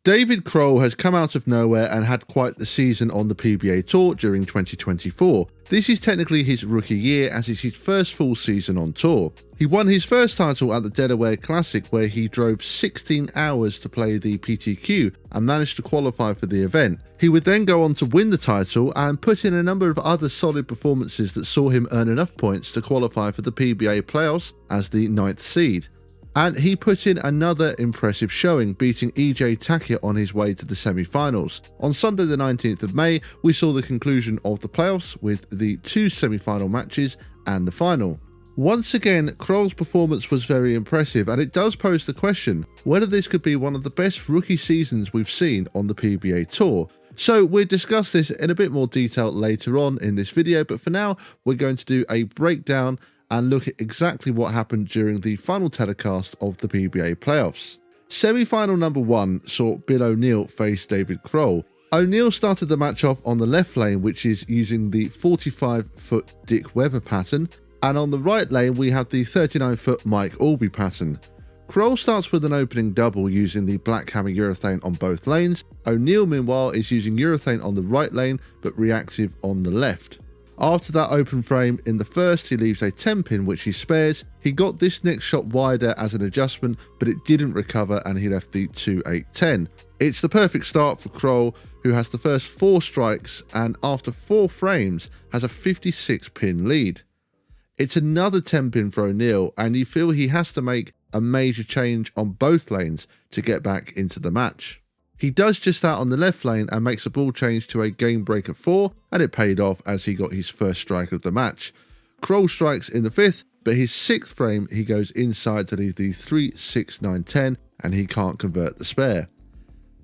David Krol has come out of nowhere and had quite the season on the PBA Tour during 2024. This is technically his rookie year as it's his first full season on tour. He won his first title at the Delaware Classic where he drove 16 hours to play the PTQ and managed to qualify for the event. He would then go on to win the title and put in a number of other solid performances that saw him earn enough points to qualify for the PBA playoffs as the 9th seed. And he put in another impressive showing, beating EJ Tackett on his way to the semi-finals. On Sunday the 19th of May, we saw the conclusion of the playoffs with the 2 semi-final matches and the final. Once again, Krol's performance was very impressive, and it does pose the question whether this could be one of the best rookie seasons we've seen on the PBA Tour. So we'll discuss this in a bit more detail later on in this video, but for now, we're going to do a breakdown and look at exactly what happened during the final telecast of the PBA playoffs. Semi-final number 1 saw Bill O'Neill face David Krol. O'Neill started the match off on the left lane, which is using the 45-foot Dick Webber pattern, and on the right lane we have the 39-foot Mike Albee pattern. Krol starts with an opening double using the Black Hammer urethane on both lanes. O'Neill meanwhile is using urethane on the right lane but reactive on the left. After that open frame in the first, he leaves a 10-pin which he spares. He got this next shot wider as an adjustment, but it didn't recover and he left the 2-8-10. It's the perfect start for Krol, who has the first 4 strikes and after 4 frames has a 56-pin lead. It's another 10-pin for O'Neill and you feel he has to make a major change on both lanes to get back into the match. He does just that on the left lane and makes a ball change to a game breaker 4, and it paid off as he got his first strike of the match. Krol strikes in the 5th, but his 6th frame he goes inside to leave the 3-6-9-10 and he can't convert the spare.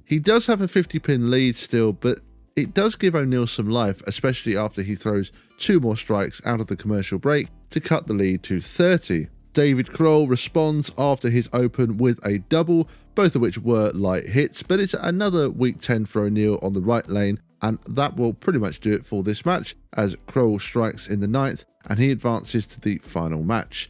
He does have a 50-pin lead still, but it does give O'Neill some life, especially after he throws 2 more strikes out of the commercial break to cut the lead to 30. David Krol responds after his open with a double, both of which were light hits, but it's another weak 10 for O'Neill on the right lane, and that will pretty much do it for this match as Krol strikes in the 9th and he advances to the final match.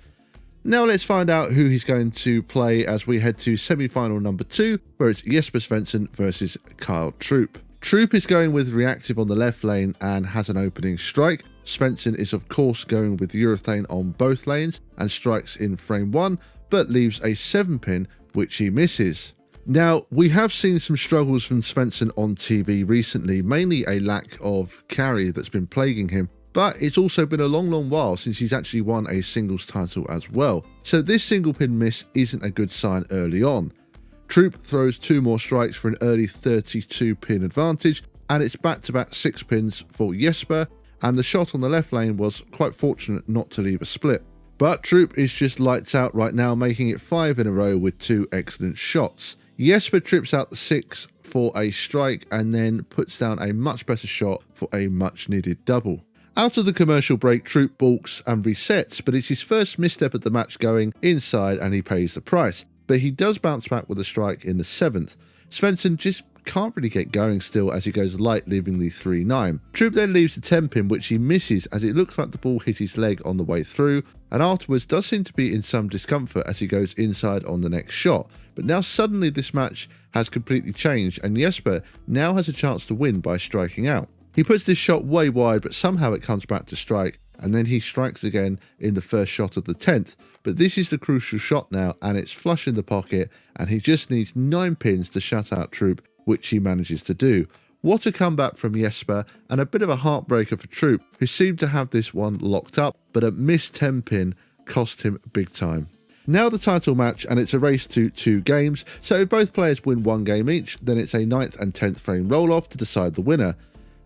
Now let's find out who he's going to play as we head to semi-final number 2, where it's Jesper Svensson versus Kyle Troup. Troup is going with reactive on the left lane and has an opening strike. Svensson is of course going with urethane on both lanes and strikes in frame 1, but leaves a 7-pin which he misses. Now, we have seen some struggles from Svensson on TV recently, mainly a lack of carry that's been plaguing him, but it's also been a long while since he's actually won a singles title as well. So this single pin miss isn't a good sign early on. Troup throws 2 more strikes for an early 32-pin advantage, and it's back-to-back 6 pins for Jesper, and the shot on the left lane was quite fortunate not to leave a split. But Troup is just lights out right now, making it 5 in a row with 2 excellent shots. Jesper trips out the 6 for a strike and then puts down a much better shot for a much needed double. Out of the commercial break, Troup balks and resets, but it's his first misstep of the match going inside and he pays the price. But he does bounce back with a strike in the 7th. Svensson just can't really get going still as he goes light, leaving the 3-9. Troup then leaves the 10-pin which he misses as it looks like the ball hit his leg on the way through, and afterwards does seem to be in some discomfort as he goes inside on the next shot. But now suddenly this match has completely changed and Jesper now has a chance to win by striking out. He puts this shot way wide, but somehow it comes back to strike, and then he strikes again in the first shot of the 10th. But this is the crucial shot now, and it's flush in the pocket, and he just needs 9 pins to shut out Troup, which he manages to do. What a comeback from Jesper, and a bit of a heartbreaker for Troup, who seemed to have this one locked up, but a missed 10-pin cost him big time. Now the title match, and it's a race to 2 games, so if both players win 1 game each, then it's a 9th and 10th frame roll-off to decide the winner.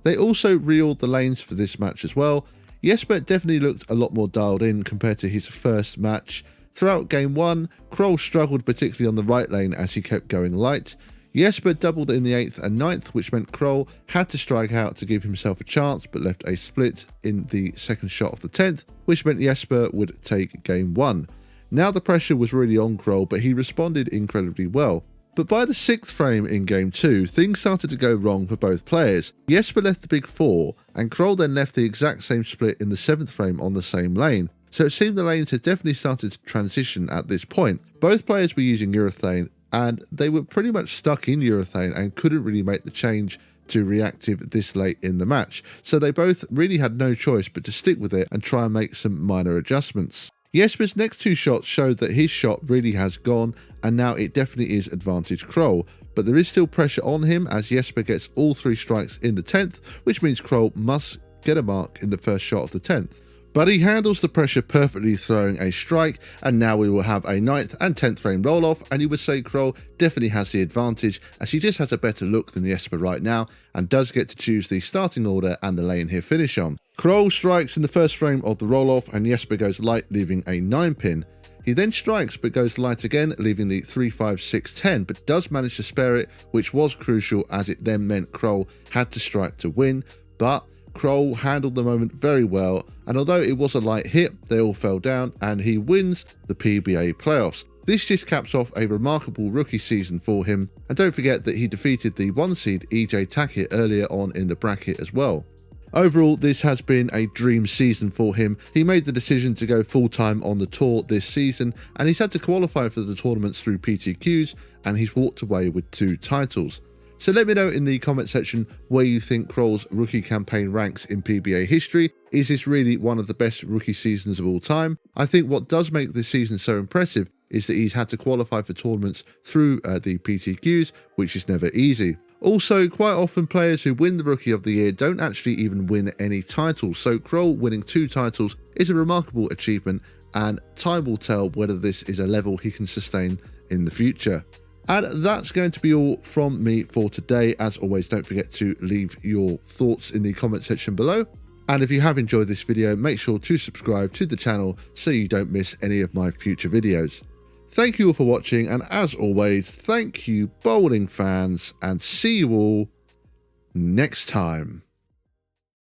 They also reeled the lanes for this match as well. Jesper definitely looked a lot more dialed in compared to his first match. Throughout game 1, Krol struggled particularly on the right lane as he kept going light. Jesper doubled in the 8th and 9th, which meant Krol had to strike out to give himself a chance, but left a split in the second shot of the 10th, which meant Jesper would take game 1. Now the pressure was really on Krol, but he responded incredibly well. But by the 6th frame in game 2, things started to go wrong for both players. Jesper left the big 4, and Krol then left the exact same split in the 7th frame on the same lane. So it seemed the lanes had definitely started to transition at this point. Both players were using urethane and they were pretty much stuck in urethane and couldn't really make the change to reactive this late in the match, so they both really had no choice but to stick with it and try and make some minor adjustments. Jesper's next 2 shots showed that his shot really has gone, and now it definitely is advantage Krol, but there is still pressure on him as Jesper gets all 3 strikes in the 10th, which means Krol must get a mark in the first shot of the 10th. But he handles the pressure perfectly, throwing a strike, and now we will have a 9th and 10th frame roll off, and you would say Krol definitely has the advantage as he just has a better look than Jesper right now and does get to choose the starting order and the lane he'll finish on. Krol strikes in the first frame of the roll off and Jesper goes light, leaving a 9 pin. He then strikes but goes light again, leaving the 3, 5, 6, 10, but does manage to spare it, which was crucial as it then meant Krol had to strike to win, but Krol handled the moment very well, and although it was a light hit, they all fell down and he wins the PBA playoffs. This just caps off a remarkable rookie season for him, and don't forget that he defeated the 1 seed EJ Tackett earlier on in the bracket as well. Overall, this has been a dream season for him. He made the decision to go full-time on the tour this season, and he's had to qualify for the tournaments through PTQs, and he's walked away with 2 titles. So let me know in the comment section where you think Krol's rookie campaign ranks in PBA history. Is this really one of the best rookie seasons of all time? I think what does make this season so impressive is that he's had to qualify for tournaments through the PTQs, which is never easy. Also, quite often players who win the Rookie of the Year don't actually even win any titles, so Krol winning 2 titles is a remarkable achievement, and time will tell whether this is a level he can sustain in the future. And that's going to be all from me for today. As always, don't forget to leave your thoughts in the comment section below. And if you have enjoyed this video, make sure to subscribe to the channel so you don't miss any of my future videos. Thank you all for watching, and as always, thank you bowling fans, and see you all next time.